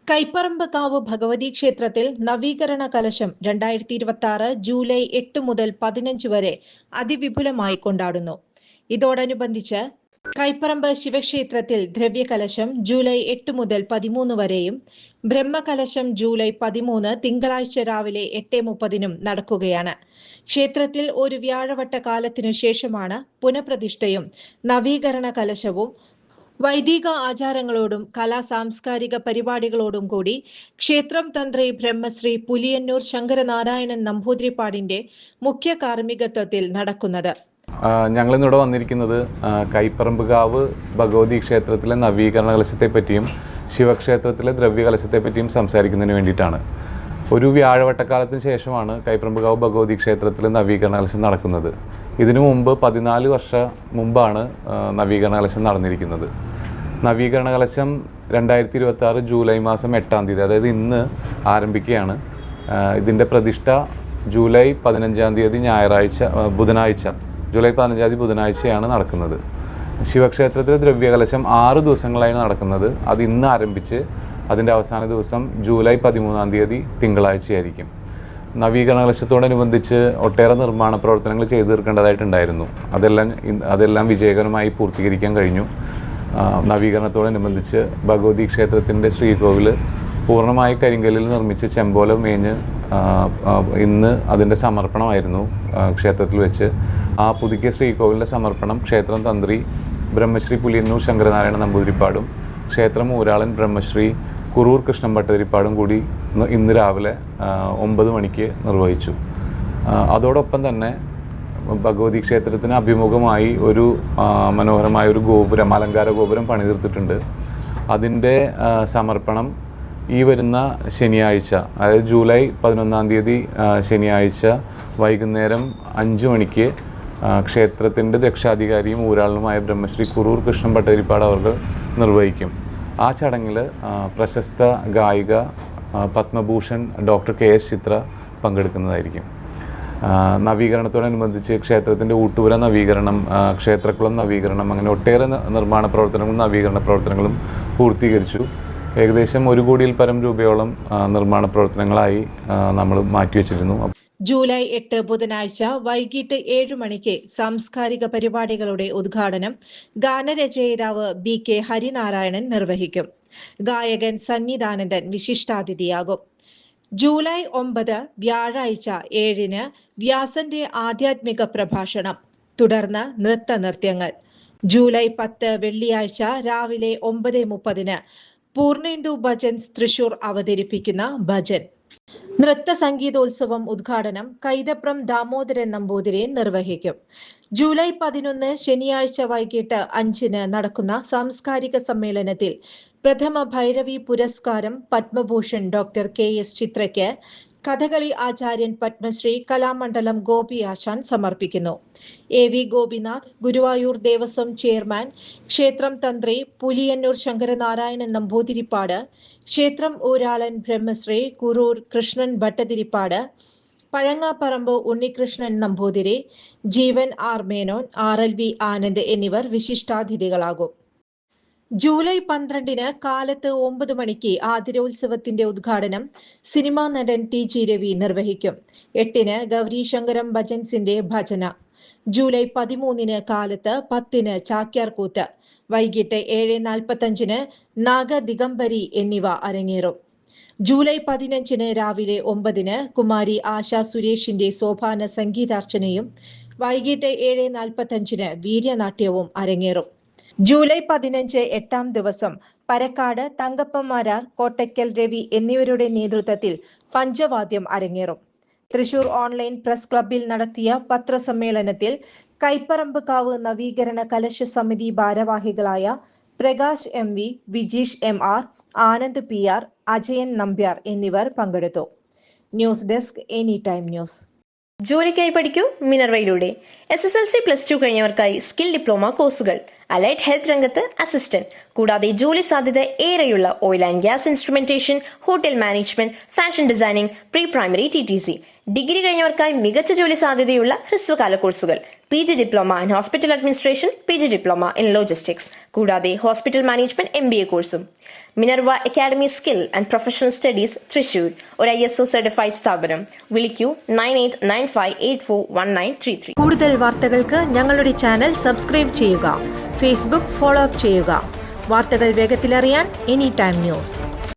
കൈപ്പറമ്പ് ഭഗവതി ക്ഷേത്രത്തിൽ നവീകരണ കലശം 2026 ജൂലൈ 8 മുതൽ 15 വരെ അതിവിപുലമായി കൊണ്ടാടുന്നു. ഇതോടനുബന്ധിച്ച് കൈപ്പറമ്പ് ശിവക്ഷേത്രത്തിൽ ദ്രവ്യകലശം ജൂലൈ 8 മുതൽ 13 വരെയും ബ്രഹ്മകലശം ജൂലൈ 13 തിങ്കളാഴ്ച രാവിലെ 8:30 നടക്കുകയാണ്. ക്ഷേത്രത്തിൽ ഒരു വ്യാഴവട്ട കാലത്തിനു ശേഷമാണ് പുനഃപ്രതിഷ്ഠയും നവീകരണ കലശവും വൈദിക ആചാരങ്ങളോടും സാംസ്കാരിക പരിപാടികളോടും കൂടി ക്ഷേത്രം തന്ത്രി ബ്രഹ്മശ്രീ പുലിയന്നൂർ ശങ്കരനാരായണൻ നമ്പൂതിരിപ്പാടിന്റെ മുഖ്യ കാർമ്മികത്വത്തിൽ നടക്കുന്നത്. ഞങ്ങളിന്നിവിടെ വന്നിരിക്കുന്നത് കൈപ്പറമ്പുകാവ് ഭഗവതി ക്ഷേത്രത്തിലെ നവീകരണ കലശത്തെ പറ്റിയും ശിവക്ഷേത്രത്തിലെ ദ്രവ്യകലശത്തെ പറ്റിയും സംസാരിക്കുന്നതിന് വേണ്ടിയിട്ടാണ്. ഒരു വ്യാഴവട്ടക്കാലത്തിന് ശേഷമാണ് കൈപ്പറമ്പുകാവ് ഭഗവതി ക്ഷേത്രത്തിലെ നവീകരണ കലശം നടക്കുന്നത്. ഇതിനു മുമ്പ് 14 വർഷം മുമ്പാണ് നവീകരണ കലശം നടന്നിരിക്കുന്നത്. നവീകരണ കലശം 2026 ജൂലൈ മാസം 8-ാം തീയതി, അതായത് ഇന്ന് ആരംഭിക്കുകയാണ്. ഇതിൻ്റെ പ്രതിഷ്ഠ ജൂലൈ 15-ാം തീയതി ബുധനാഴ്ച ജൂലൈ 15-ാം തീയതി ബുധനാഴ്ചയാണ് നടക്കുന്നത്. ശിവക്ഷേത്രത്തിലെ ദ്രവ്യകലശം 6 ദിവസങ്ങളാണ് നടക്കുന്നത്. അത് ഇന്ന് ആരംഭിച്ച് അതിൻ്റെ അവസാന ദിവസം ജൂലൈ 13-ാം തീയതി തിങ്കളാഴ്ചയായിരിക്കും. നവീകരണ കലശത്തോടനുബന്ധിച്ച് ഒട്ടേറെ നിർമ്മാണ പ്രവർത്തനങ്ങൾ ചെയ്തു തീർക്കേണ്ടതായിട്ടുണ്ടായിരുന്നു. അതെല്ലാം വിജയകരമായി പൂർത്തീകരിക്കാൻ കഴിഞ്ഞു. നവീകരണത്തോടനുബന്ധിച്ച് ഭഗവതി ക്ഷേത്രത്തിൻ്റെ ശ്രീകോവിൽ പൂർണ്ണമായി കരിങ്കല്ലിൽ നിർമ്മിച്ച് ചെമ്പോലം മേഞ്ഞ് ഇന്ന് അതിൻ്റെ സമർപ്പണമായിരുന്നു ക്ഷേത്രത്തിൽ വെച്ച്. ആ പുതുക്കിയ ശ്രീകോവിലിൻ്റെ സമർപ്പണം ക്ഷേത്രം തന്ത്രി ബ്രഹ്മശ്രീ പുലിയന്നൂർ ശങ്കരനാരായണ നമ്പൂതിരിപ്പാടും ക്ഷേത്രം ഊരാളൻ ബ്രഹ്മശ്രീ കുറൂർ കൃഷ്ണൻ ഭട്ടതിരിപ്പാടും കൂടി ഇന്ന് രാവിലെ 9 മണിക്ക് നിർവഹിച്ചു. അതോടൊപ്പം തന്നെ ഭഗവതി ക്ഷേത്രത്തിന് അഭിമുഖമായി ഒരു മനോഹരമായ ഒരു ഗോപുരം, അലങ്കാര ഗോപുരം പണിതീർത്തിട്ടുണ്ട്. അതിൻ്റെ സമർപ്പണം ഈ വരുന്ന ശനിയാഴ്ച, അതായത് ജൂലൈ 11-ാം തീയതി ശനിയാഴ്ച വൈകുന്നേരം 5 മണിക്ക് ക്ഷേത്രത്തിൻ്റെ രക്ഷാധികാരിയും ഊരാളുമായ ബ്രഹ്മശ്രീ കുറൂർ കൃഷ്ണൻ ഭട്ടതിരിപ്പാട് അവർ നിർവഹിക്കും. ആ ചടങ്ങിൽ പ്രശസ്ത ഗായിക പത്മഭൂഷൺ ഡോക്ടർ KS ചിത്ര പങ്കെടുക്കുന്നതായിരിക്കും. നവീകരണത്തോടനുബന്ധിച്ച് ക്ഷേത്രത്തിൻ്റെ ഊട്ടുപുര നവീകരണം, ക്ഷേത്രക്കുളം നവീകരണം, അങ്ങനെ ഒട്ടേറെ നിർമ്മാണ പ്രവർത്തനങ്ങളും നവീകരണ പ്രവർത്തനങ്ങളും പൂർത്തീകരിച്ചു. ഏകദേശം 1 കോടിയിൽ പരം രൂപയോളം നിർമ്മാണ പ്രവർത്തനങ്ങളായി നമ്മൾ മാറ്റിവെച്ചിരുന്നു. ജൂലൈ 8 ബുധനാഴ്ച വൈകിട്ട് 7 മണിക്ക് സാംസ്കാരിക പരിപാടികളുടെ ഉദ്ഘാടനം ഗാനരചയിതാവ് BK ഹരിനാരായണൻ നിർവഹിക്കും. ഗായകൻ സന്നിധാനന്ദൻ വിശിഷ്ടാതിഥിയാകും. ജൂലൈ 9 വ്യാഴാഴ്ച 7-ന് വ്യാസന്റെ ആധ്യാത്മിക പ്രഭാഷണം, തുടർന്ന് നൃത്തനൃത്യങ്ങൾ. ജൂലൈ 10 വെള്ളിയാഴ്ച രാവിലെ 9:30-ന് പൂർണേന്ദു ഭജൻസ് തൃശൂർ അവതരിപ്പിക്കുന്ന ഭജൻ. നൃത്ത സംഗീതോത്സവം ഉദ്ഘാടനം കൈതപ്രം ദാമോദരൻ നമ്പൂതിരി നിർവഹിക്കും. ജൂലൈ 11 ശനിയാഴ്ച വൈകിട്ട് 5-ന് നടക്കുന്ന സാംസ്കാരിക സമ്മേളനത്തിൽ പ്രഥമ ഭൈരവി പുരസ്കാരം പത്മഭൂഷൺ ഡോക്ടർ KS ചിത്രയ്ക്ക് കഥകളി ആചാര്യൻ പത്മശ്രീ കലാമണ്ഡലം ഗോപി ആശാൻ സമർപ്പിക്കുന്നു. AV ഗോപിനാഥ്, ഗുരുവായൂർ ദേവസ്വം ചെയർമാൻ, ക്ഷേത്രം തന്ത്രി പുലിയന്നൂർ ശങ്കരനാരായണൻ നമ്പൂതിരിപ്പാട്, ക്ഷേത്രം ഊരാളൻ ബ്രഹ്മശ്രീ കുറൂർ കൃഷ്ണൻ ഭട്ടതിരിപ്പാട്, പഴങ്ങാപ്പറമ്പ് ഉണ്ണികൃഷ്ണൻ നമ്പൂതിരി, ജീവൻ R മേനോൻ, RLV ആനന്ദ് എന്നിവർ വിശിഷ്ടാതിഥികളാകും. ജൂലൈ 12-ന് കാലത്ത് 9 മണിക്ക് ആതിരോത്സവത്തിന്റെ ഉദ്ഘാടനം സിനിമാ നടൻ TG രവി നിർവഹിക്കും. 8-ന് ഗൗരീശങ്കരം ഭജൻസിന്റെ ഭജന. ജൂലൈ 13-ന് കാലത്ത് 10-ന് ചാക്യാർകൂത്ത്, വൈകിട്ട് 7:45-ന് നാഗദിഗംബരി എന്നിവ അരങ്ങേറും. ജൂലൈ 15-ന് രാവിലെ 9-ന് കുമാരി ആശാ സുരേഷിന്റെ സോപാന സംഗീതാർച്ചനയും വൈകിട്ട് 7:45-ന് വീര്യനാട്യവും അരങ്ങേറും. ജൂലൈ 15 8-ാം ദിവസം പരക്കാട് തങ്കപ്പമാരാർ, കോട്ടയ്ക്കൽ രവി എന്നിവരുടെ നേതൃത്വത്തിൽ പഞ്ചവാദ്യം അരങ്ങേറും. തൃശൂർ ഓൺലൈൻ പ്രസ് ക്ലബ്ബിൽ നടത്തിയ പത്രസമ്മേളനത്തിൽ കൈപ്പറമ്പുകാവ് നവീകരണ കലശ സമിതി ഭാരവാഹികളായ Prakash MV, Vijeesh MR, Anand PR, Ajayan Nambiar എന്നിവർ പങ്കെടുത്തു. News desk any time news. ജോലിക്കായി പഠിക്കൂ മിനർവയിലൂടെ. SSLC+2 കഴിഞ്ഞവർക്കായി സ്കിൽ ഡിപ്ലോമ കോഴ്സുകൾ, അലൈഡ് ഹെൽത്ത് രംഗത്ത് അസിസ്റ്റന്റ്, കൂടാതെ ജോലി സാധ്യത ഏറെയുള്ള oil and gas instrumentation, hotel management, fashion designing, pre primary TTC. Degree കഴിഞ്ഞവർക്കായി മികച്ച ജോലി സാധ്യതയുള്ള ഹ്രസ്വകാല കോഴ്സുകൾ, PG diploma in hospital administration, PG diploma in logistics, കൂടാതെ ഹോസ്പിറ്റൽ മാനേജ്മെന്റ് MBA കോഴ്സും. Minerva academy skill and professional studies Thrissur, ഒരു ISO സർട്ടിഫൈഡ് സ്ഥാപനം. വിളിക്കൂ 9895841933. കൂടുതൽ വാർത്തകൾക്ക് ഞങ്ങളുടെ ചാനൽ സബ്സ്ക്രൈബ് ചെയ്യുക. ഫേസ്ബുക്ക് ഫോളോ അപ്പ് ചെയ്യുക. വാർത്തകൾ വേഗത്തിലറിയാൻ എനി ടൈം ന്യൂസ്.